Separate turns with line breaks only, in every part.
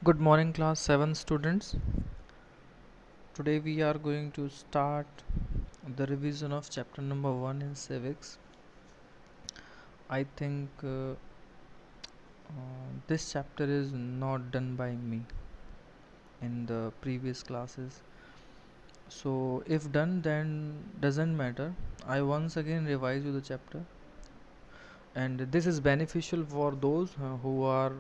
Good morning, class 7 students. Today we are going to start the revision of chapter number 1 in civics. I think this chapter is not done by me in the previous classes. So if done, then doesn't matter. I once again revise you the chapter, and this is beneficial for those who are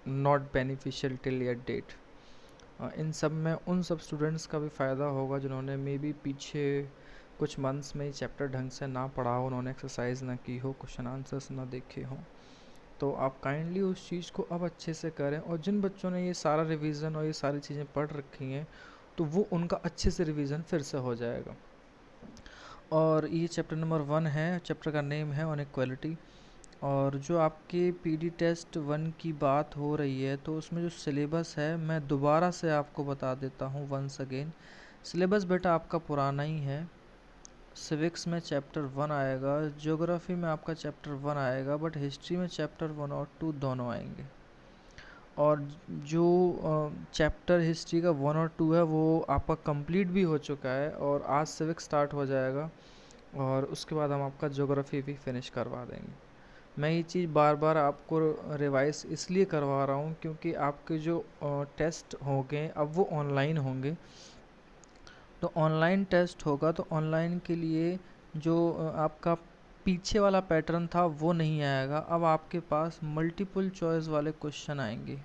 not beneficial till yet date. इन सब में उन सब students का भी फ़ायदा होगा जिन्होंने may be पीछे कुछ मंथ्स में चैप्टर ढंग से ना पढ़ा हो, उन्होंने एक्सरसाइज ना की हो, क्वेश्चन आंसर्स ना देखे हों, तो आप काइंडली उस चीज़ को अब अच्छे से करें। और जिन बच्चों ने ये सारा रिवीजन और ये सारी चीज़ें पढ़ रखी हैं तो वो उनका अच्छे से रिवीजन फिर से हो जाएगा। और ये चैप्टर नंबर 1 है, चैप्टर का नेम है ऑन इक्वालिटी। और जो आपके पीडी टेस्ट 1 की बात हो रही है तो उसमें जो सिलेबस है मैं दोबारा से आपको बता देता हूँ वंस अगेन। सिलेबस बेटा आपका पुराना ही है। सिविक्स में चैप्टर 1 आएगा, ज्योग्राफी में आपका चैप्टर 1 आएगा, बट हिस्ट्री में चैप्टर 1 और 2 दोनों आएंगे। और जो चैप्टर हिस्ट्री का 1 और 2 है वो आपका कंप्लीट भी हो चुका है और आज सिविक्स स्टार्ट हो जाएगा और उसके बाद हम आपका ज्योग्राफी भी फिनिश करवा देंगे। मैं ये चीज़ बार बार आपको रिवाइज इसलिए करवा रहा हूँ क्योंकि आपके जो टेस्ट होंगे अब वो ऑनलाइन होंगे। तो ऑनलाइन टेस्ट होगा तो ऑनलाइन के लिए जो आपका पीछे वाला पैटर्न था वो नहीं आएगा, अब आपके पास मल्टीपल चॉइस वाले क्वेश्चन आएंगे।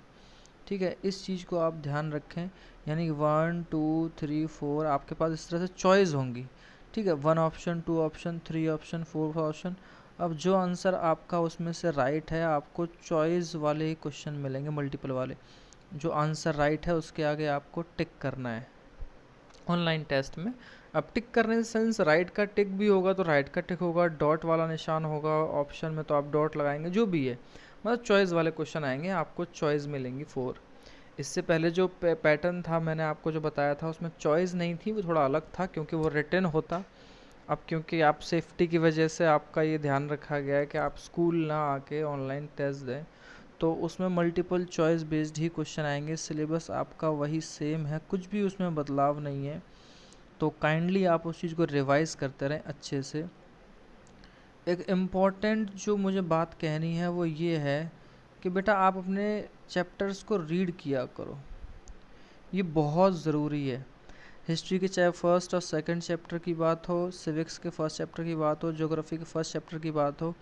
ठीक है, इस चीज़ को आप ध्यान रखें। यानी कि 1 2 3 4 आपके पास इस तरह से चॉइस होंगी। ठीक है, 1 ऑप्शन, 2 ऑप्शन, 3 ऑप्शन, 4 ऑप्शन। अब जो आंसर आपका उसमें से राइट है आपको चॉइस वाले क्वेश्चन मिलेंगे, मल्टीपल वाले। जो आंसर राइट है उसके आगे आपको टिक करना है ऑनलाइन टेस्ट में। अब टिक करने से सेंस राइट का टिक भी होगा तो राइट का टिक होगा, डॉट वाला निशान होगा ऑप्शन में तो आप डॉट लगाएंगे, जो भी है मतलब चॉइस वाले क्वेश्चन आएंगे, आपको चॉइस मिलेंगी 4। इससे पहले जो पैटर्न था मैंने आपको जो बताया था उसमें चॉइस नहीं थी, वो थोड़ा अलग था क्योंकि वो रिटन होता। अब क्योंकि आप सेफ्टी की वजह से आपका ये ध्यान रखा गया है कि आप स्कूल ना आके ऑनलाइन टेस्ट दें, तो उसमें मल्टीपल चॉइस बेस्ड ही क्वेश्चन आएंगे। सिलेबस आपका वही सेम है, कुछ भी उसमें बदलाव नहीं है, तो काइंडली आप उस चीज़ को रिवाइज करते रहें अच्छे से। एक इम्पॉर्टेंट जो मुझे बात कहनी है वो ये है कि बेटा आप अपने चैप्टर्स को रीड किया करो, ये बहुत ज़रूरी है। हिस्ट्री के चाहे फर्स्ट और सेकंड चैप्टर की बात हो, सिविक्स के फर्स्ट चैप्टर की बात हो, ज्योग्राफी के फर्स्ट चैप्टर की बात हो,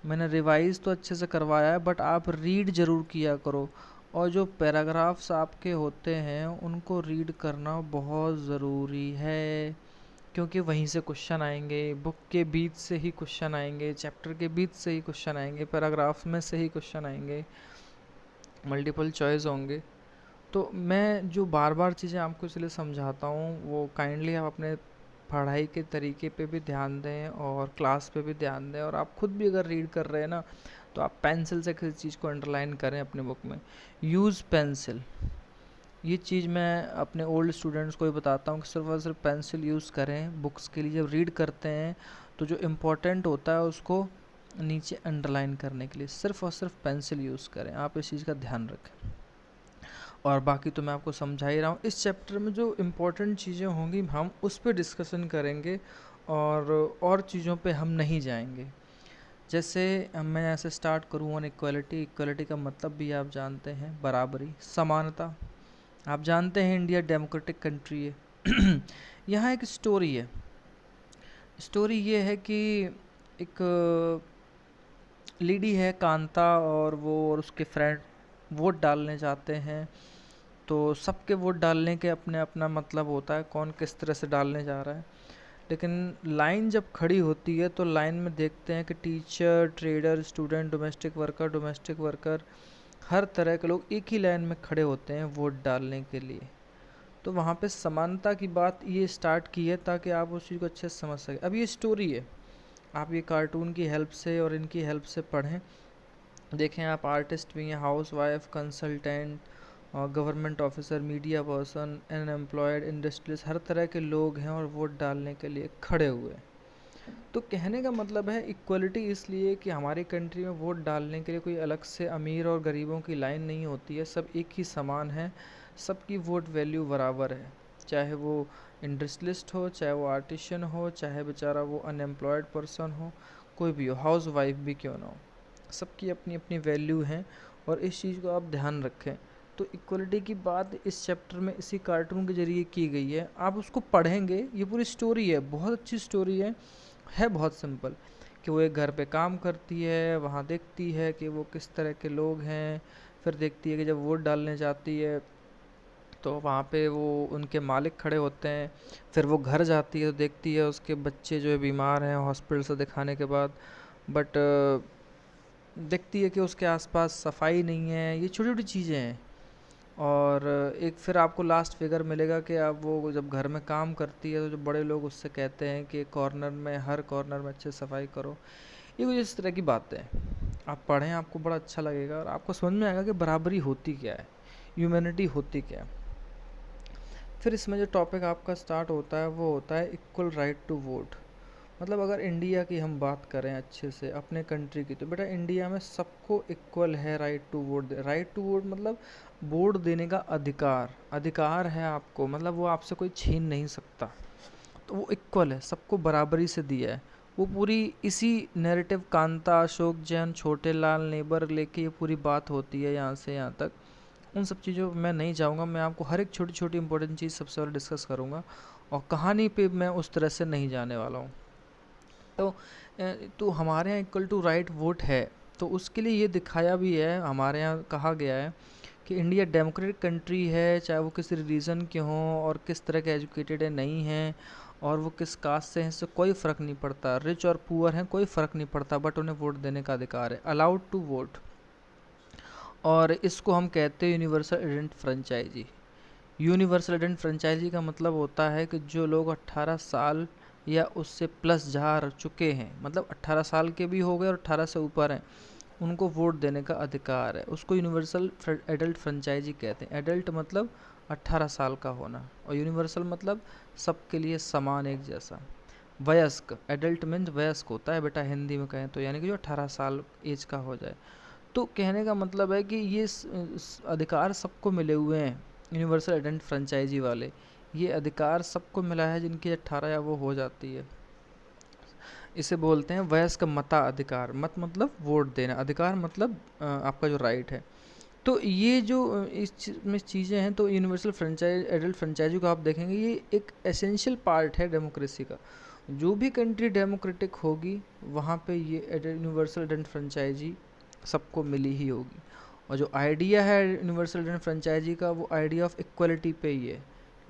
मैंने रिवाइज तो अच्छे से करवाया है बट आप रीड ज़रूर किया करो। और जो पैराग्राफ्स आपके होते हैं उनको रीड करना बहुत ज़रूरी है क्योंकि वहीं से क्वेश्चन आएंगे, बुक के बीच से ही क्वेश्चन आएंगे, चैप्टर के बीच से ही क्वेश्चन आएंगे, पैराग्राफ में से ही क्वेश्चन आएंगे, मल्टीपल चॉइस होंगे। तो मैं जो बार बार चीज़ें आपको इसलिए समझाता हूँ वो काइंडली आप अपने पढ़ाई के तरीके पे भी ध्यान दें और क्लास पे भी ध्यान दें। और आप खुद भी अगर रीड कर रहे हैं ना तो आप पेंसिल से किसी चीज़ को अंडरलाइन करें अपने बुक में, यूज़ पेंसिल। ये चीज़ मैं अपने ओल्ड स्टूडेंट्स को भी बताता हूँ कि सिर्फ और सिर्फ पेंसिल यूज़ करें बुक्स के लिए। जब रीड करते हैं तो जो इम्पोर्टेंट होता है उसको नीचे अंडरलाइन करने के लिए सिर्फ और सिर्फ पेंसिल यूज़ करें, आप इस चीज़ का ध्यान रखें। और बाकी तो मैं आपको समझा ही रहा हूँ। इस चैप्टर में जो इम्पोर्टेंट चीज़ें होंगी हम उस पर डिस्कशन करेंगे और चीज़ों पे हम नहीं जाएंगे। जैसे मैं ऐसे स्टार्ट करूँ ऑन इक्वालिटी। इक्वालिटी का मतलब भी आप जानते हैं, बराबरी, समानता। आप जानते हैं इंडिया डेमोक्रेटिक कंट्री है। यहाँ एक स्टोरी है। स्टोरी ये है कि एक लेडी है कांता और वो और उसके फ्रेंड वोट डालने जाते हैं। तो सबके वोट डालने के अपने अपना मतलब होता है, कौन किस तरह से डालने जा रहा है। लेकिन लाइन जब खड़ी होती है तो लाइन में देखते हैं कि teacher, trader, student, domestic worker हर तरह के लोग एक ही लाइन में खड़े होते हैं वोट डालने के लिए। तो वहाँ पे समानता की बात ये स्टार्ट की है ताकि आप उस चीज़ को अच्छे से समझ सकें। अब ये स्टोरी है, आप ये कार्टून की हेल्प से और इनकी हेल्प से पढ़ें। देखें आप आर्टिस्ट भी हैं, housewife, consultant, government officer, media person, unemployed, industrialist, हर तरह के लोग हैं और वोट डालने के लिए खड़े हुए हैं। तो कहने का मतलब है इक्वलिटी इसलिए कि हमारी कंट्री में वोट डालने के लिए कोई अलग से अमीर और गरीबों की लाइन नहीं होती है, सब एक ही समान है, सबकी वोट वैल्यू बराबर है। चाहे वो इंडस्ट्रियलिस्ट हो, चाहे वो आर्टिशियन हो, चाहे बेचारा वो अनएम्प्लॉयड पर्सन हो, कोई भी हो, हाउस वाइफ भी क्यों ना हो, सबकी अपनी अपनी वैल्यू है। और इस चीज़ को आप ध्यान रखें। तो इक्वलिटी की बात इस चैप्टर में इसी कार्टून के ज़रिए की गई है। आप उसको पढ़ेंगे, ये पूरी स्टोरी है, बहुत अच्छी स्टोरी है बहुत सिंपल। कि वो एक घर पे काम करती है, वहाँ देखती है कि वो किस तरह के लोग हैं, फिर देखती है कि जब वोट डालने जाती है तो वहाँ पे वो उनके मालिक खड़े होते हैं। फिर वो घर जाती है तो देखती है उसके बच्चे जो है बीमार हैं हॉस्पिटल से दिखाने के बाद, बट देखती है कि उसके आसपास सफाई नहीं है। ये छोटी छोटी चीज़ें हैं। और एक फिर आपको लास्ट फिगर मिलेगा कि आप वो जब घर में काम करती है तो जो बड़े लोग उससे कहते हैं कि कॉर्नर में, हर कॉर्नर में अच्छे से सफाई करो। ये कुछ इस तरह की बातें हैं। आप पढ़ें, आपको बड़ा अच्छा लगेगा और आपको समझ में आएगा कि बराबरी होती क्या है, ह्यूमैनिटी होती क्या है। फिर इसमें जो टॉपिक आपका स्टार्ट होता है वो होता है इक्वल राइट टू वोट। मतलब अगर इंडिया की हम बात करें अच्छे से, अपने कंट्री की, तो बेटा इंडिया में सबको इक्वल है right to vote. Right to vote मतलब वोट देने का अधिकार, अधिकार है आपको, मतलब वो आपसे कोई छीन नहीं सकता। तो वो इक्वल है, सबको बराबरी से दिया है। वो पूरी इसी नैरेटिव कांता, अशोक जैन, छोटे लाल, नेबर लेके ये पूरी बात होती है यहाँ से यहाँ तक। उन सब चीज़ों पे मैं नहीं जाऊँगा, मैं आपको हर एक छोटी छोटी इंपॉर्टेंट चीज़ सबसे पहले डिस्कस करूँगा और कहानी पे मैं उस तरह से नहीं जाने वाला हूँ। तो हमारे यहाँ इक्वल टू राइट वोट है, तो उसके लिए ये दिखाया भी है, हमारे यहाँ कहा गया है कि इंडिया डेमोक्रेटिक कंट्री है, चाहे वो किसी रीजन के हों और किस तरह के एजुकेटेड है नहीं हैं, और वो किस कास्ट से हैं, इससे कोई फ़र्क नहीं पड़ता, रिच और पुअर हैं कोई फ़र्क नहीं पड़ता, बट उन्हें वोट देने का अधिकार है, अलाउड टू वोट। और इसको हम कहते हैं यूनिवर्सल एडेंट फ्रेंचाइजी। यूनिवर्सल एडेंट फ्रेंचाइजी का मतलब होता है कि जो लोग 18 साल या उससे प्लस जा चुके हैं, मतलब 18 साल के भी हो गए और 18 से ऊपर हैं, उनको वोट देने का अधिकार है, उसको यूनिवर्सल एडल्ट फ्रेंचाइजी कहते हैं। एडल्ट मतलब 18 साल का होना, और यूनिवर्सल मतलब सबके लिए समान एक जैसा। वयस्क, एडल्ट मीन्स वयस्क होता है बेटा हिंदी में कहें तो, यानी कि जो 18 साल एज का हो जाए। तो कहने का मतलब है कि ये अधिकार सबको मिले हुए हैं, यूनिवर्सल एडेंट फ्रेंचाइजी वाले। ये अधिकार सबको मिला है जिनकी 18 या वो हो जाती है। इसे बोलते हैं वयस्क मताधिकार। मत मतलब वोट देना, अधिकार मतलब आपका जो राइट है। तो ये जो में चीज़ें हैं, तो यूनिवर्सल फ्रेंचाइज एडल्ट फ्रेंचाइजी को आप देखेंगे, ये एक एसेंशियल पार्ट है डेमोक्रेसी का। जो भी कंट्री डेमोक्रेटिक होगी वहाँ पे ये यूनिवर्सल एडेंट फ्रेंचाइजी सबको मिली ही होगी। और जो आइडिया है यूनिवर्सल एडेंट फ्रेंचाइजी का, वो आइडिया ऑफ इक्वलिटी पे ही है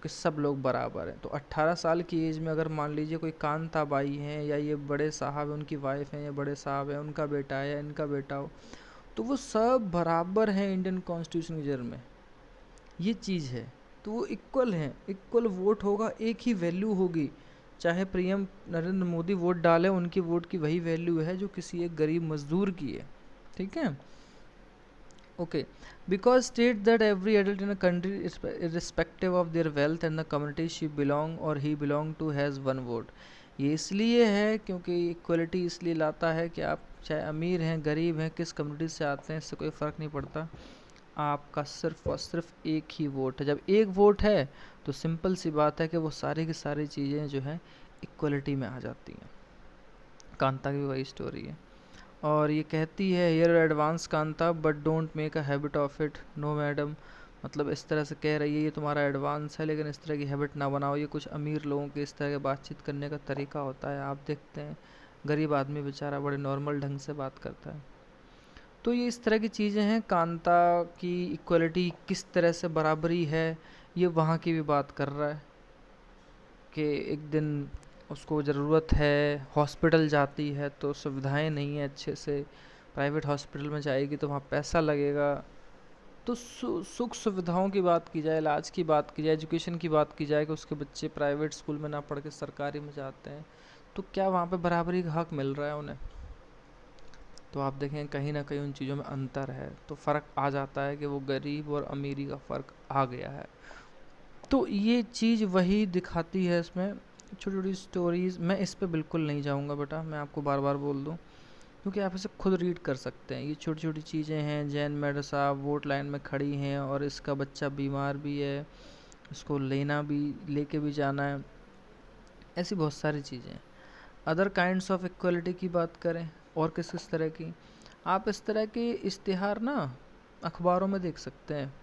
कि सब लोग बराबर हैं। तो 18 साल की एज में अगर मान लीजिए कोई कांता बाई हैं, या ये बड़े साहब हैं उनकी वाइफ हैं, या बड़े साहब हैं उनका बेटा है, या इनका बेटा हो, तो वो सब बराबर हैं इंडियन कॉन्स्टिट्यूशन के जर में। ये चीज़ है, तो वो इक्वल हैं, इक्वल वोट होगा, एक ही वैल्यू होगी। चाहे पीएम नरेंद्र मोदी वोट डाले, उनकी वोट की वही वैल्यू है जो किसी एक गरीब मजदूर की है। ठीक है, okay. Because state that every adult in a country irrespective of their wealth and the community she belong or he belong to has one vote. ये इसलिए है क्योंकि इक्वलिटी इसलिए लाता है कि आप चाहे अमीर हैं, गरीब हैं, किस कम्युनिटी से आते हैं, इससे कोई फ़र्क नहीं पड़ता, आपका सिर्फ और सिर्फ एक ही वोट है। जब एक वोट है तो सिंपल सी बात है कि वो सारी की सारी चीज़ें जो हैं इक्वलिटी में आ जाती हैं। कांता की वही स्टोरी है। और ये कहती है here advance Kanta but don't make a habit of it. No madam, मतलब इस तरह से कह रही है ये तुम्हारा एडवांस है, लेकिन इस तरह की हैबिट ना बनाओ। ये कुछ अमीर लोगों के इस तरह के बातचीत करने का तरीका होता है। आप देखते हैं गरीब आदमी बेचारा बड़े नॉर्मल ढंग से बात करता है। तो ये इस तरह की चीज़ें हैं। कांता की इक्वलिटी किस तरह से बराबरी है, ये वहाँ की भी बात कर रहा है कि एक दिन उसको ज़रूरत है, हॉस्पिटल जाती है तो सुविधाएं नहीं है अच्छे से, प्राइवेट हॉस्पिटल में जाएगी तो वहाँ पैसा लगेगा। तो सुख सुविधाओं की बात की जाए, इलाज की बात की जाए, एजुकेशन की बात की जाए कि उसके बच्चे प्राइवेट स्कूल में ना पढ़ के सरकारी में जाते हैं, तो क्या वहाँ पे बराबरी का हक मिल रहा है उन्हें? तो आप देखें कहीं ना कहीं उन चीज़ों में अंतर है, तो फ़र्क आ जाता है कि वो गरीब और अमीरी का फ़र्क आ गया है। तो ये चीज़ वही दिखाती है इसमें। छोटी छोटी स्टोरीज़, मैं इस पे बिल्कुल नहीं जाऊँगा बेटा, मैं आपको बार बार बोल दूँ, क्योंकि आप इसे खुद रीड कर सकते हैं। ये छोटी छोटी चीज़ें हैं, जैन मेडर साहब वोट लाइन में खड़ी हैं और इसका बच्चा बीमार भी है, इसको लेना भी, लेके भी जाना है, ऐसी बहुत सारी चीज़ें हैं। अदर काइंड्स ऑफ इक्वलिटी की बात करें और किस किस तरह की, आप इस तरह के इश्तिहार ना अखबारों में देख सकते हैं,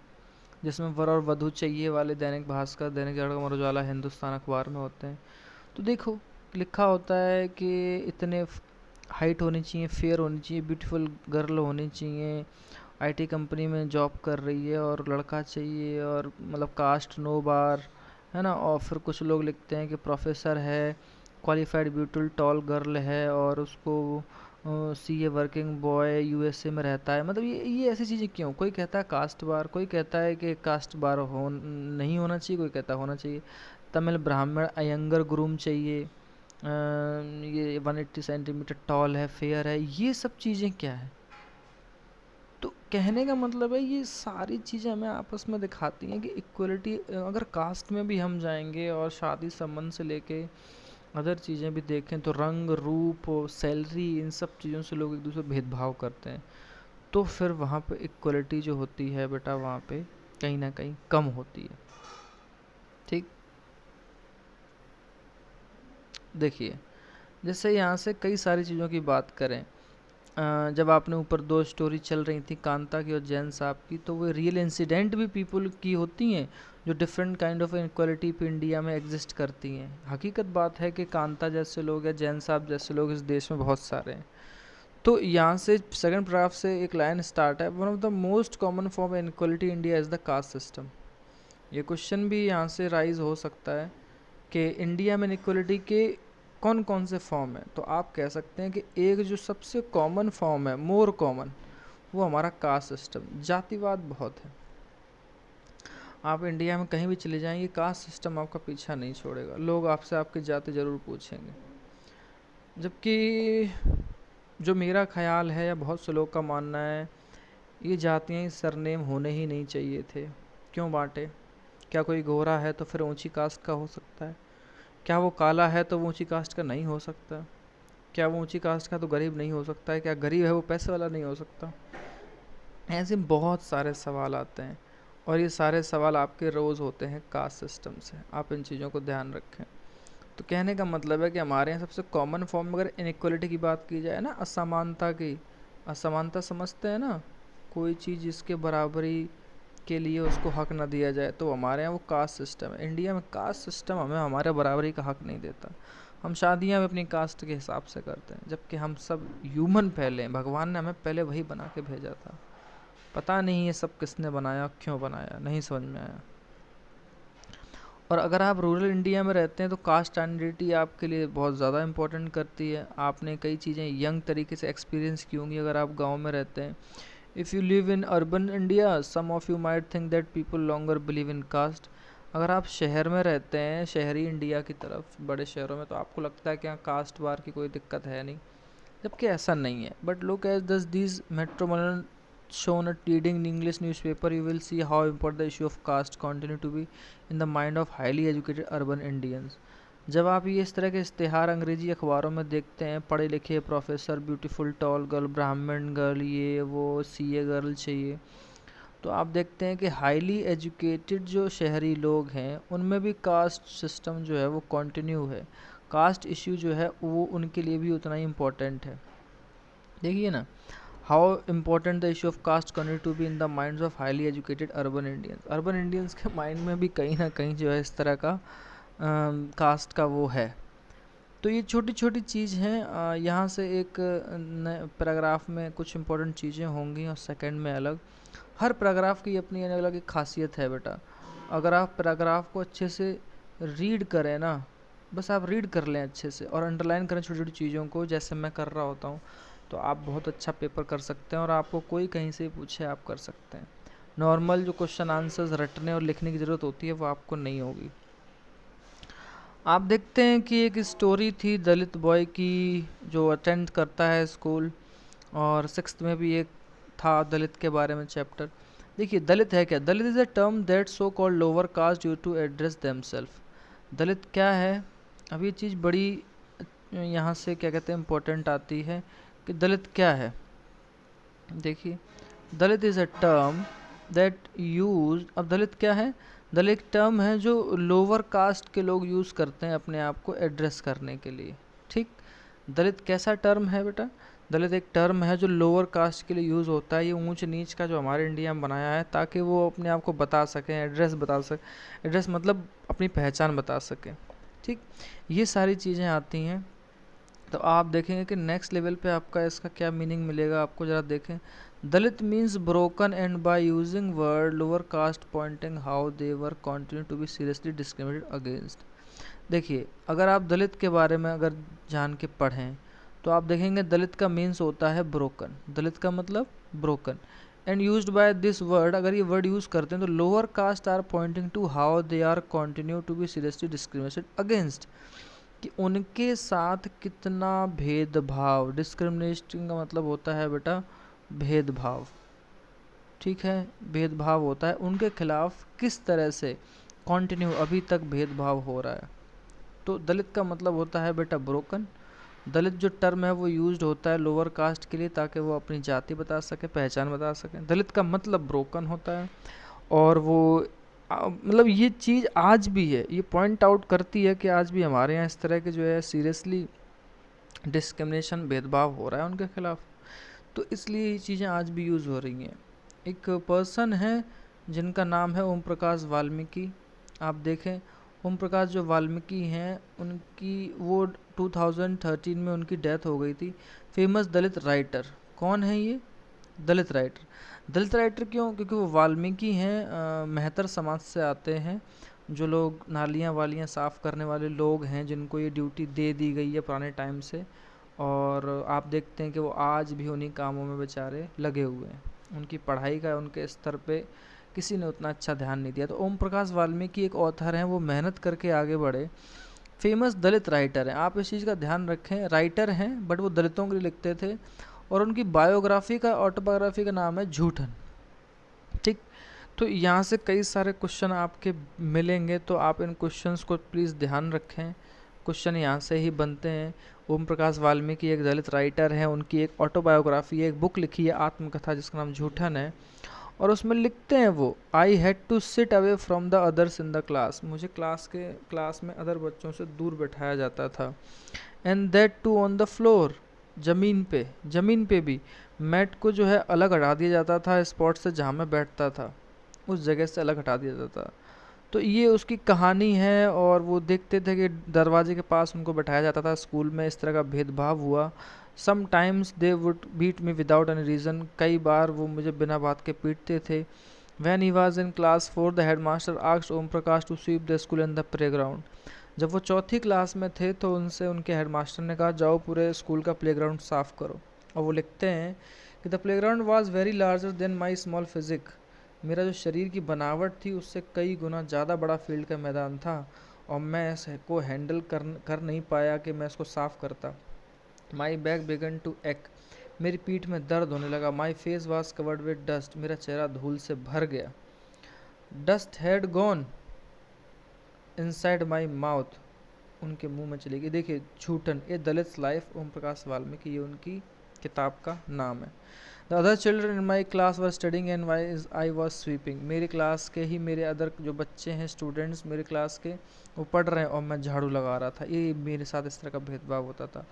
जिसमें वर और वधू चाहिए वाले दैनिक भास्कर, दैनिक जागरण, अमर उजाला, हिंदुस्तान अखबार में होते हैं। तो देखो लिखा होता है कि इतने हाइट होनी चाहिए, फेयर होनी चाहिए, ब्यूटीफुल गर्ल होनी चाहिए, आईटी कंपनी में जॉब कर रही है और लड़का चाहिए, और मतलब कास्ट नो बार, है ना। और फिर कुछ लोग लिखते हैं कि प्रोफेसर है, क्वालिफाइड ब्यूटीफुल टॉल गर्ल है, और उसको सीए वर्किंग बॉय यूएसए में रहता है। मतलब ये ऐसी चीज़ें क्यों? कोई कहता है कास्ट बार, कोई कहता है कि कास्ट बार हो नहीं होना चाहिए, कोई कहता है होना चाहिए। तमिल ब्राह्मण अयंगर गुरुम चाहिए, ये 180 सेंटीमीटर टॉल है, फेयर है, ये सब चीज़ें क्या है? तो कहने का मतलब है ये सारी चीज़ें हमें आपस में दिखाती हैं कि इक्वलिटी, अगर कास्ट में भी हम जाएंगे और शादी संबंध से लेके अदर चीज़ें भी देखें तो रंग रूप सैलरी, इन सब चीज़ों से लोग एक दूसरे भेदभाव करते हैं, तो फिर वहाँ पे इक्वलिटी जो होती है बेटा, वहाँ पे कहीं ना कहीं कम होती है। ठीक, देखिए जैसे यहाँ से कई सारी चीज़ों की बात करें, जब आपने ऊपर दो स्टोरी चल रही थी कांता की और जैन साहब की, तो वो रियल इंसिडेंट भी पीपल की होती हैं जो डिफरेंट काइंड ऑफ इनक्वालिटी पे इंडिया में एग्जिस्ट करती हैं। हकीकत बात है कि कांता जैसे लोग या जैन साहब जैसे लोग इस देश में बहुत सारे हैं। तो यहाँ से सेकंड पैराग्राफ से एक लाइन स्टार्ट है, one of the most common form inequality India is the caste system. ये क्वेश्चन भी यहाँ से राइज हो सकता है कि इंडिया में इनक्वालिटी के कौन कौन से फॉर्म है। तो आप कह सकते हैं कि एक जो सबसे कॉमन फॉर्म है, मोर कॉमन, वो हमारा कास्ट सिस्टम, जातिवाद बहुत है। आप इंडिया में कहीं भी चले जाएंगे, कास्ट सिस्टम आपका पीछा नहीं छोड़ेगा, लोग आपसे आपकी जाति ज़रूर पूछेंगे। जबकि जो मेरा ख्याल है या बहुत से लोग का मानना है, ये जातियाँ सरनेम होने ही नहीं चाहिए थे। क्यों बांटे? क्या कोई गोरा है तो फिर ऊंची कास्ट का हो सकता है? क्या वो काला है तो वो ऊंची कास्ट का नहीं हो सकता? क्या वो ऊंची कास्ट का तो गरीब नहीं हो सकता है? क्या गरीब है वो पैसे वाला नहीं हो सकता? ऐसे बहुत सारे सवाल आते हैं, और ये सारे सवाल आपके रोज़ होते हैं कास्ट सिस्टम से। आप इन चीज़ों को ध्यान रखें। तो कहने का मतलब है कि हमारे यहाँ सबसे कॉमन फॉर्म अगर इनइक्वलिटी की बात की जाए ना, असमानता की, असमानता समझते हैं ना, कोई चीज़ जिसके बराबरी के लिए उसको हक ना दिया जाए, तो हमारे यहाँ वो कास्ट सिस्टम है। इंडिया में कास्ट सिस्टम हमें हमारे बराबरी का हक नहीं देता। हम शादियाँ भी अपनी कास्ट के हिसाब से करते हैं, जबकि हम सब ह्यूमन पहले हैं, भगवान ने हमें पहले वही बना के भेजा था। पता नहीं ये सब किसने बनाया, क्यों बनाया, नहीं समझ में आया। और अगर आप रूरल इंडिया में रहते हैं तो कास्ट आइडेंटिटी आपके लिए बहुत ज़्यादा इंपॉर्टेंट करती है। आपने कई चीज़ें यंग तरीके से एक्सपीरियंस की होंगी अगर आप गांव में रहते हैं। If you live in urban India, some of you might think that people longer believe in caste. अगर आप शहर में रहते हैं, शहरी इंडिया की तरफ, बड़े शहरों में, तो आपको लगता है कि यहाँ कास्ट वार की कोई दिक्कत है नहीं, जबकि ऐसा नहीं है। बट लुक एज दस these metropolitan shown at reading English newspaper, you will see how important the issue of caste continue to be in the mind of highly educated urban Indians. जब आप ये इस तरह के इश्तेहार अंग्रेजी अखबारों में देखते हैं, पढ़े लिखे प्रोफेसर, ब्यूटीफुल टॉल गर्ल, ब्राह्मण गर्ल, ये वो, सीए गर्ल चाहिए, तो आप देखते हैं कि हाईली एजुकेटेड जो शहरी लोग हैं उनमें भी कास्ट सिस्टम जो है वो कंटिन्यू है। कास्ट इश्यू जो है वो उनके लिए भी उतना ही इम्पोर्टेंट है। देखिए ना, how important the issue of caste continue to be in the minds of highly educated urban Indians. Urban Indians के माइंड में भी कहीं ना कहीं जो है इस तरह का कास्ट का वो है। तो ये छोटी छोटी चीज़ हैं। यहाँ से एक पैराग्राफ में कुछ इंपॉर्टेंट चीज़ें होंगी और सेकंड में अलग। हर पैराग्राफ की अपनी अलग अलग एक खासियत है बेटा। अगर आप पैराग्राफ को अच्छे से रीड करें ना, बस आप रीड कर लें अच्छे से और अंडरलाइन करें छोटी छोटी चीज़ों को, जैसे मैं कर रहा होता हूँ, तो आप बहुत अच्छा पेपर कर सकते हैं और आपको कोई कहीं से पूछे आप कर सकते हैं। नॉर्मल जो क्वेश्चन आंसर्स रटने और लिखने की ज़रूरत होती है वो आपको नहीं होगी। आप देखते हैं कि एक स्टोरी थी दलित बॉय की जो अटेंड करता है स्कूल, और सिक्स्थ में भी एक था दलित के बारे में चैप्टर। देखिए दलित है क्या? Dalit is a term that so called lower caste due to address themself. Dalit क्या है? अब ये चीज़ बड़ी यहाँ से क्या कहते हैं इम्पोर्टेंट आती है कि दलित क्या है। देखिए, Dalit is a term that use, अब दलित क्या है, दलित एक टर्म है जो लोअर कास्ट के लोग यूज़ करते हैं अपने आप को एड्रेस करने के लिए। ठीक, दलित कैसा टर्म है बेटा, दलित एक टर्म है जो लोअर कास्ट के लिए यूज़ होता है। ये ऊंच नीच का जो हमारे इंडिया में बनाया है ताकि वो अपने आप को बता सकें, एड्रेस बता सकें, एड्रेस मतलब अपनी पहचान बता सकें। ठीक, ये सारी चीज़ें आती हैं। तो आप देखेंगे कि नेक्स्ट लेवल पे आपका इसका क्या मीनिंग मिलेगा आपको, ज़रा देखें। Dalit means broken and by using word lower caste pointing how they were continue to be seriously discriminated against. देखिए, अगर आप दलित के बारे में अगर जान के पढ़ें तो आप देखेंगे दलित का मीन्स होता है ब्रोकन, दलित का मतलब broken, and used by this word, अगर ये वर्ड यूज़ करते हैं तो lower caste are pointing to how they are continue to be seriously discriminated against, कि उनके साथ कितना भेदभाव, डिस्क्रिमिनेशन का मतलब होता है बेटा भेदभाव। ठीक है, भेदभाव होता है, उनके खिलाफ किस तरह से कंटिन्यू अभी तक भेदभाव हो रहा है। तो दलित का मतलब होता है बेटा ब्रोकन। दलित जो टर्म है वो यूज्ड होता है लोअर कास्ट के लिए ताकि वो अपनी जाति बता सके, पहचान बता सके। दलित का मतलब ब्रोकन होता है। और वो मतलब ये चीज़ आज भी है, ये पॉइंट आउट करती है कि आज भी हमारे यहाँ इस तरह के जो है सीरियसली डिस्क्रिमिनेशन, भेदभाव हो रहा है उनके खिलाफ। तो इसलिए ये चीज़ें आज भी यूज़ हो रही हैं। एक पर्सन है जिनका नाम है ओम प्रकाश वाल्मीकि। आप देखें, ओम प्रकाश जो वाल्मीकि हैं उनकी वो 2013 में उनकी डेथ हो गई थी। फेमस दलित राइटर, कौन है ये, दलित राइटर। दलित राइटर क्यों, क्योंकि वो वाल्मीकि हैं, मेहतर समाज से आते हैं। जो लोग नालियाँ वालियाँ साफ़ करने वाले लोग हैं जिनको ये ड्यूटी दे दी गई है पुराने टाइम से, और आप देखते हैं कि वो आज भी उन्हीं कामों में बेचारे लगे हुए हैं। उनकी पढ़ाई का उनके स्तर पे किसी ने उतना अच्छा ध्यान नहीं दिया। तो ओम प्रकाश वाल्मीकि एक ऑथर हैं, वो मेहनत करके आगे बढ़े, फेमस दलित राइटर हैं। आप इस चीज़ का ध्यान रखें, राइटर हैं बट वो दलितों के लिए लिखते थे। और उनकी बायोग्राफी का, ऑटोबायोग्राफी का नाम है झूठन। ठीक, तो यहाँ से कई सारे क्वेश्चन आपके मिलेंगे, तो आप इन क्वेश्चंस को प्लीज़ ध्यान रखें। क्वेश्चन यहाँ से ही बनते हैं। ओम प्रकाश वाल्मीकि एक दलित राइटर हैं, उनकी एक ऑटोबायोग्राफी है, एक बुक लिखी है आत्मकथा जिसका नाम झूठन है। और उसमें लिखते हैं वो, I had to sit away from the others in the class, मुझे क्लास में अदर बच्चों से दूर बैठाया जाता था। एंड दैट टू ऑन द फ्लोर, ज़मीन पे भी मैट को जो है अलग हटा दिया जाता था स्पॉट से जहाँ मैं बैठता था, उस जगह से अलग हटा दिया जाता था। तो ये उसकी कहानी है। और वो देखते थे कि दरवाजे के पास उनको बैठाया जाता था, स्कूल में इस तरह का भेदभाव हुआ। Sometimes they would beat me without any reason, कई बार वो मुझे बिना बात के पीटते थे। When he was in class 4 the head master asked Om Prakash to sweep the school and the playground, जब वो चौथी क्लास में थे तो उनसे उनके हेडमास्टर ने कहा जाओ पूरे स्कूल का प्लेग्राउंड साफ़ करो। और वो लिखते हैं कि the playground was very larger than my small physique, मेरा जो शरीर की बनावट थी उससे कई गुना ज़्यादा बड़ा फील्ड का मैदान था और मैं इसको हैंडल कर नहीं पाया कि मैं इसको साफ़ करता। माई बैक बिगन टू एक, मेरी पीठ में दर्द होने लगा। My face was covered with dust, मेरा चेहरा धूल से भर गया। Dust had gone inside my mouth, उनके मुंह में चली गई। देखिए, झूठन ए दलित लाइफ, ओम प्रकाश वाल्मीकि, ये उनकी किताब का नाम है। The other children in my class were studying and I was sweeping, मेरी क्लास के ही मेरे अदर जो बच्चे हैं, स्टूडेंट्स मेरे क्लास के, वो पढ़ रहे हैं और मैं झाड़ू लगा रहा था। ये मेरे साथ इस तरह का भेदभाव होता था।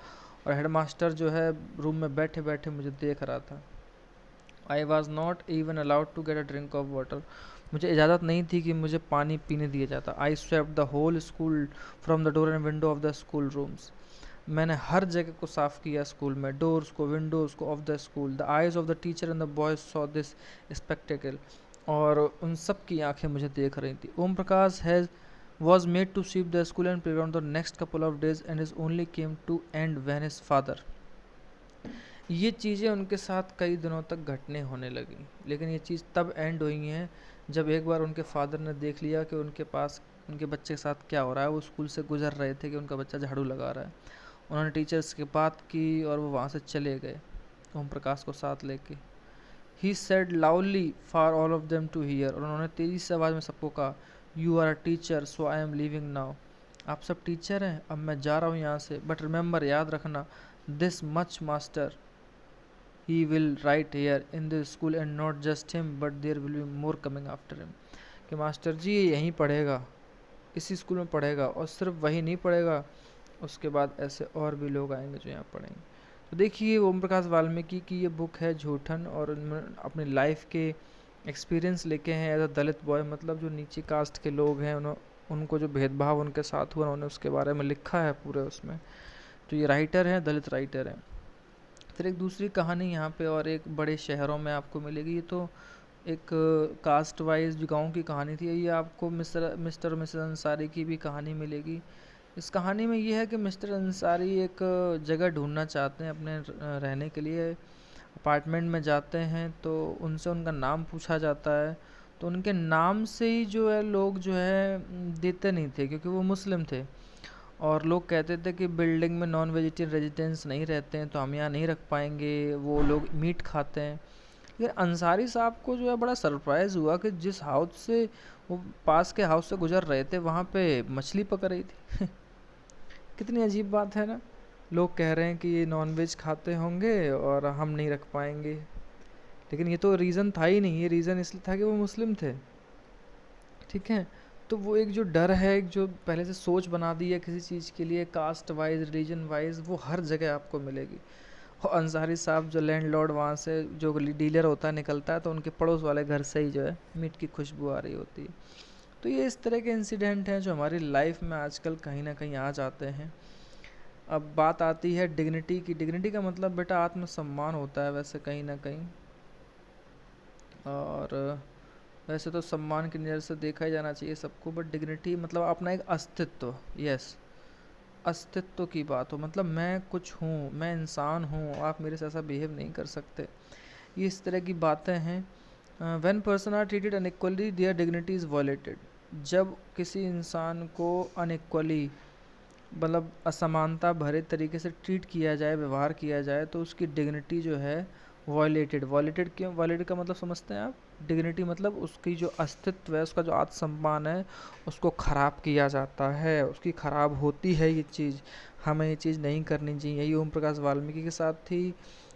और हेडमास्टर जो है रूम में बैठे बैठे मुझे देख रहा था। I was not even allowed to get a drink of water, मुझे इजाज़त नहीं थी कि मुझे पानी पीने दिया जाता। I swept the whole school from the door and window of the school rooms, मैंने हर जगह को साफ़ किया स्कूल में, डोर्स को, विंडोज़ को of the school. The eyes of the teacher and the boys saw this spectacle, और उन सब की आंखें मुझे देख रही थी। Om Prakash has was made to sweep the school and playground the next couple of days and his only came to end when his father, ये चीज़ें उनके साथ कई दिनों तक घटने होने लगी, लेकिन ये चीज़ तब एंड हुई हैं जब एक बार उनके फादर ने देख लिया कि उनके पास उनके बच्चे के साथ क्या हो रहा है। वो स्कूल से गुजर रहे थे कि उनका बच्चा झाड़ू लगा रहा है। उन्होंने टीचर्स की बात की और वो वहाँ से चले गए ओम प्रकाश को साथ लेके। He said loudly for all of them to hear, और उन्होंने तेज़ी से आवाज़ में सबको कहा, you are a teacher so I am leaving now, आप सब टीचर हैं, अब मैं जा रहा हूँ यहाँ से, बट रिमेंबर, याद रखना, this much master he will write here in this school and not just him but there will be more coming after him. कि मास्टर जी ये यहीं पढ़ेगा, इसी स्कूल में पढ़ेगा, और सिर्फ वही नहीं पढ़ेगा, उसके बाद ऐसे और भी लोग आएंगे जो यहाँ पढ़ेंगे। तो देखिए ओम प्रकाश वाल्मीकि की ये बुक है झूठन, और उन्होंने अपनी लाइफ के एक्सपीरियंस लेके हैं एज अ दलित बॉय, मतलब जो नीचे कास्ट के लोग हैं उनको जो भेदभाव उनके साथ हुआ उन्होंने उसके बारे में लिखा है पूरे उसमें। तो ये राइटर हैं, दलित राइटर हैं। फिर एक दूसरी कहानी यहाँ पे और एक बड़े शहरों में आपको मिलेगी। ये तो एक कास्ट वाइज जो गाँव की कहानी थी, ये आपको मिस्टर और मिसेस अंसारी की भी कहानी मिलेगी। इस कहानी में ये है कि मिस्टर अंसारी एक जगह ढूंढना चाहते हैं अपने रहने के लिए। अपार्टमेंट में जाते हैं तो उनसे उनका नाम पूछा जाता है, तो उनके नाम से ही जो है लोग जो है देते नहीं थे, क्योंकि वो मुस्लिम थे। और लोग कहते थे कि बिल्डिंग में नॉन वेजिटेरियन रेजिडेंट्स नहीं रहते हैं तो हम यहाँ नहीं रख पाएंगे, वो लोग मीट खाते हैं। लेकिन अंसारी साहब को जो है बड़ा सरप्राइज़ हुआ कि जिस हाउस से वो पास के हाउस से गुजर रहे थे वहाँ पे मछली पक रही थी। कितनी अजीब बात है ना। लोग कह रहे हैं कि ये नॉन वेज खाते होंगे और हम नहीं रख पाएंगे, लेकिन ये तो रीज़न था ही नहीं, ये रीज़न इसलिए था कि वो मुस्लिम थे। ठीक है, तो वो एक जो डर है, एक जो पहले से सोच बना दी है किसी चीज़ के लिए कास्ट वाइज रिलीजन वाइज, वो हर जगह आपको मिलेगी। और अंसारी साहब जो लैंडलॉर्ड वहाँ से जो डीलर होता है निकलता है, तो उनके पड़ोस वाले घर से ही जो है मीट की खुशबू आ रही होती है। तो ये इस तरह के इंसिडेंट हैं जो हमारी लाइफ में आजकल कहीं ना कहीं आ जाते हैं। अब बात आती है डिग्निटी की। डिग्निटी का मतलब बेटा आत्मसम्मान होता है वैसे कहीं ना कहीं, और वैसे तो सम्मान की नज़र से देखा ही जाना चाहिए सबको, बट डिग्निटी मतलब अपना एक अस्तित्व। यस, अस्तित्व की बात हो, मतलब मैं कुछ हूँ, मैं इंसान हूँ, आप मेरे से ऐसा बिहेव नहीं कर सकते। ये इस तरह की बातें हैं। When person are treated unequally their dignity is violated. जब किसी इंसान को अनइक्वली मतलब असमानता भरे तरीके से ट्रीट किया जाए, व्यवहार किया जाए, तो उसकी डिग्निटी जो है वायलेटेड। वायलेटेड क्यों? वायलेटेड का मतलब समझते हैं आप? डिग्निटी मतलब उसकी जो अस्तित्व है, उसका जो आत्मसम्मान है, उसको ख़राब किया जाता है, उसकी ख़राब होती है ये चीज़। हमें ये चीज़ नहीं करनी चाहिए। यही ओम प्रकाश वाल्मीकि के साथ थी,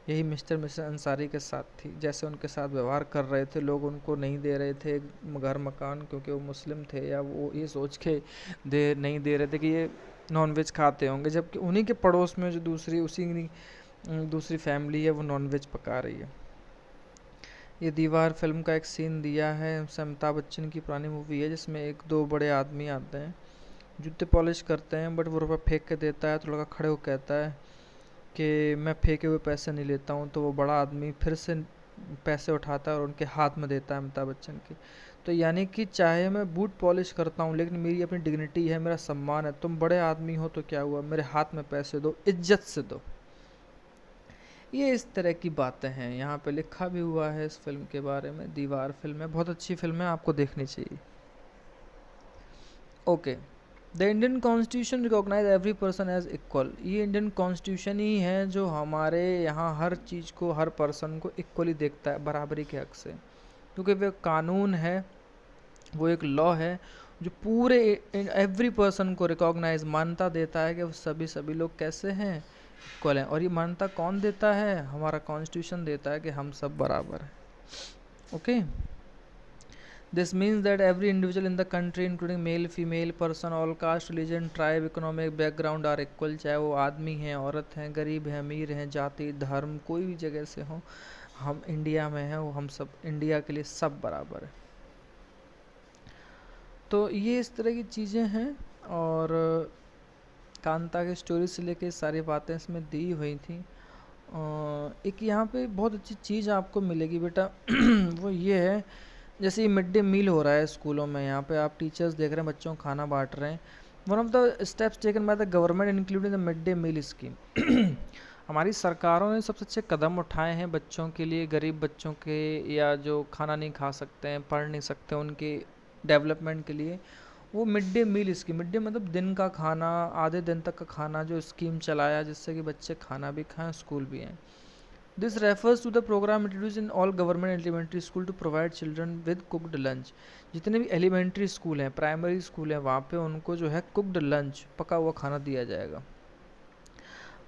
यही मिस्टर मिसेस अंसारी के साथ थी। जैसे उनके साथ व्यवहार कर रहे थे लोग, उनको नहीं दे रहे थे घर मकान क्योंकि वो मुस्लिम थे, या वो ये सोच के नहीं दे रहे थे कि ये नॉनवेज खाते होंगे, जबकि उन्हीं के पड़ोस में जो दूसरी फैमिली है वो नॉनवेज पका रही है। ये दीवार फिल्म का एक सीन दिया है, अमिताभ बच्चन की पुरानी मूवी है, जिसमें एक दो बड़े आदमी आते हैं, जूते पॉलिश करते हैं, बट वो रुपये फेंक के देता है, तो लड़का खड़े हो कहता है कि मैं फेंके हुए पैसे नहीं लेता हूँ। तो वो बड़ा आदमी फिर से पैसे उठाता है और उनके हाथ में देता है अमिताभ बच्चन के। तो यानी कि चाहे मैं बूट पॉलिश करता हूँ, लेकिन मेरी अपनी डिग्निटी है, मेरा सम्मान है। तुम बड़े आदमी हो तो क्या हुआ, मेरे हाथ में पैसे दो, इज्जत से दो। ये इस तरह की बातें हैं, यहाँ पे लिखा भी हुआ है इस फिल्म के बारे में। दीवार फिल्म है, बहुत अच्छी फिल्म है, आपको देखनी चाहिए। Okay, the Indian constitution recognise every person as equal. ये इंडियन कॉन्स्टिट्यूशन ही है जो हमारे यहाँ हर चीज़ को, हर पर्सन को इक्वली देखता है, बराबरी के हक से, क्योंकि वह कानून है, वो एक लॉ है जो पूरे एवरी पर्सन को रिकॉग्नाइज मान्यता देता है कि वो सभी लोग कैसे हैं, इक्वल हैं। और ये मान्यता कौन देता है? हमारा कॉन्स्टिट्यूशन देता है कि हम सब बराबर हैं। Okay, this means that every individual in the country including male female person all caste religion tribe economic background are equal. चाहे वो आदमी हैं, औरत हैं, गरीब हैं, अमीर हैं, जाति धर्म कोई भी जगह से हो, हम इंडिया में हैं, वो हम सब इंडिया के लिए सब बराबर है। तो ये इस तरह की चीज़ें हैं, और कांता के स्टोरी से लेके सारी बातें इसमें दी हुई थी। एक यहाँ पे बहुत अच्छी चीज़ आपको मिलेगी बेटा वो ये है, जैसे ये मिड डे मील हो रहा है स्कूलों में, यहाँ पे आप टीचर्स देख रहे हैं बच्चों को खाना बांट रहे हैं। One of the steps taken by the government including the mid day meal scheme. हमारी सरकारों ने सबसे अच्छे कदम उठाए हैं बच्चों के लिए, गरीब बच्चों के, या जो खाना नहीं खा सकते हैं, पढ़ नहीं सकते, उनके डेवलपमेंट के लिए वो mid day meal scheme. Mid day मतलब दिन का खाना, आधे दिन तक का खाना जो स्कीम चलाया, जिससे कि बच्चे खाना भी खाएं, स्कूल भी आएँ। This refers to the programme introduce in all government elementary school to provide children with cooked lunch. जितने भी एलिमेंट्री स्कूल हैं, प्राइमरी स्कूल हैं, वहाँ पे उनको जो है कुकड लंच, पका हुआ खाना दिया जाएगा।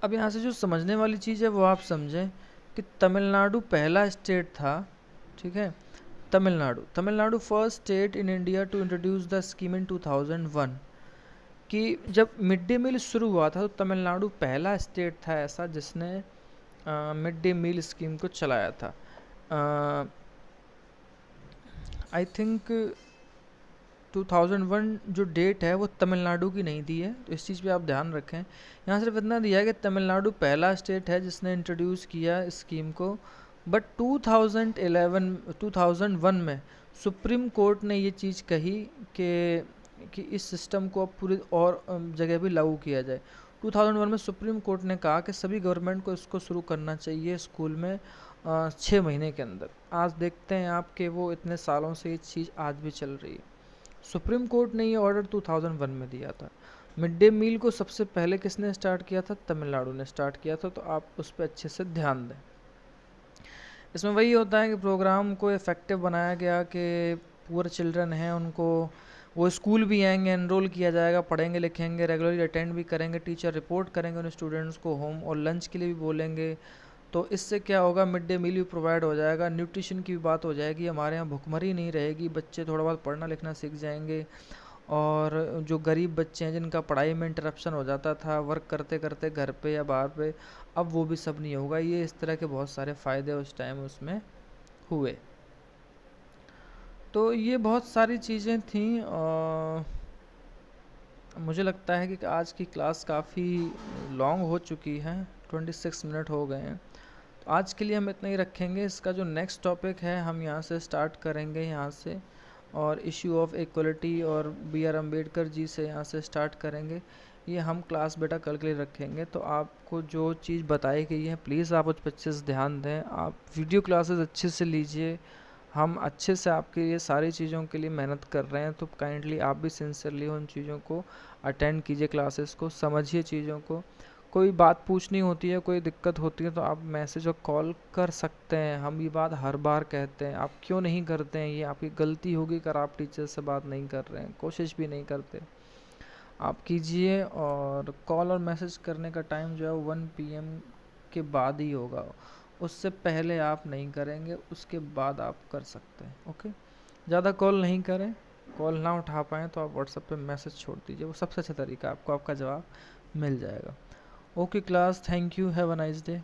अब यहाँ से जो समझने वाली चीज़ है वो आप समझें कि तमिलनाडु पहला स्टेट था, ठीक है, Tamil Nadu first state in India to introduce the scheme in 2001। कि जब मिड डे मील शुरू हुआ था तो तमिलनाडु पहला स्टेट था ऐसा जिसने मिड डे मील स्कीम को चलाया था। आई थिंक 2001 जो डेट है वो तमिलनाडु की नहीं दी है, तो इस चीज़ पे आप ध्यान रखें। यहाँ सिर्फ इतना दिया है कि तमिलनाडु पहला स्टेट है जिसने इंट्रोड्यूस किया स्कीम को, बट 2001 में सुप्रीम कोर्ट ने ये चीज़ कही कि इस सिस्टम को अब पूरी और जगह भी लागू किया जाए। 2001 में सुप्रीम कोर्ट ने कहा कि सभी गवर्नमेंट को इसको शुरू करना चाहिए स्कूल में 6 महीने के अंदर। आज देखते हैं आप कि वो इतने सालों से ये चीज़ आज भी चल रही है। सुप्रीम कोर्ट ने ये ऑर्डर 2001 में दिया था। मिड डे मील को सबसे पहले किसने स्टार्ट किया था? तमिलनाडु ने स्टार्ट किया था, तो आप उस पर अच्छे से ध्यान दें। इसमें वही होता है कि प्रोग्राम को इफ़ेक्टिव बनाया गया कि पुअर चिल्ड्रन हैं उनको वो स्कूल भी आएंगे, एनरोल किया जाएगा, पढ़ेंगे लिखेंगे, रेगुलरली अटेंड भी करेंगे, टीचर रिपोर्ट करेंगे उन स्टूडेंट्स को होम और लंच के लिए भी बोलेंगे। तो इससे क्या होगा, मिड डे मील भी प्रोवाइड हो जाएगा, न्यूट्रिशन की भी बात हो जाएगी, हमारे यहाँ भुखमरी नहीं रहेगी, बच्चे थोड़ा बहुत पढ़ना लिखना सीख जाएंगे। और जो गरीब बच्चे हैं जिनका पढ़ाई में इंटरप्शन हो जाता था वर्क करते करते घर पे या बाहर पे, अब वो भी सब नहीं होगा। ये इस तरह के बहुत सारे फ़ायदे उस टाइम उसमें हुए। तो ये बहुत सारी चीज़ें थी। मुझे लगता है कि आज की क्लास काफ़ी लॉन्ग हो चुकी है, 26 मिनट हो गए हैं। तो आज के लिए हम इतना ही रखेंगे। इसका जो नेक्स्ट टॉपिक है हम यहाँ से स्टार्ट करेंगे, यहाँ से, और इशू ऑफ इक्वलिटी और B.R. अम्बेडकर जी से यहाँ से स्टार्ट करेंगे। ये हम क्लास बेटा कल के लिए रखेंगे। तो आपको जो चीज़ बताई गई है प्लीज़ आप उस पर अच्छे से ध्यान दें, आप वीडियो क्लासेस अच्छे से लीजिए। हम अच्छे से आपके ये सारी चीज़ों के लिए मेहनत कर रहे हैं, तो काइंडली आप भी सिंसियरली उन चीज़ों को अटेंड कीजिए, क्लासेस को समझिए चीज़ों को। कोई बात पूछनी होती है, कोई दिक्कत होती है तो आप मैसेज और कॉल कर सकते हैं। हम ये बात हर बार कहते हैं, आप क्यों नहीं करते हैं? ये आपकी गलती होगी अगर आप टीचर से बात नहीं कर रहे हैं, कोशिश भी नहीं करते। आप कीजिए, और कॉल और मैसेज करने का टाइम जो है 1 PM के बाद ही होगा, उससे पहले आप नहीं करेंगे, उसके बाद आप कर सकते हैं। ओके, ज़्यादा कॉल नहीं करें, कॉल ना उठा पाएँ तो आप व्हाट्सएप पे मैसेज छोड़ दीजिए, वो सबसे अच्छा तरीका है, आपको आपका जवाब मिल जाएगा। Okay class, thank you, have a nice day.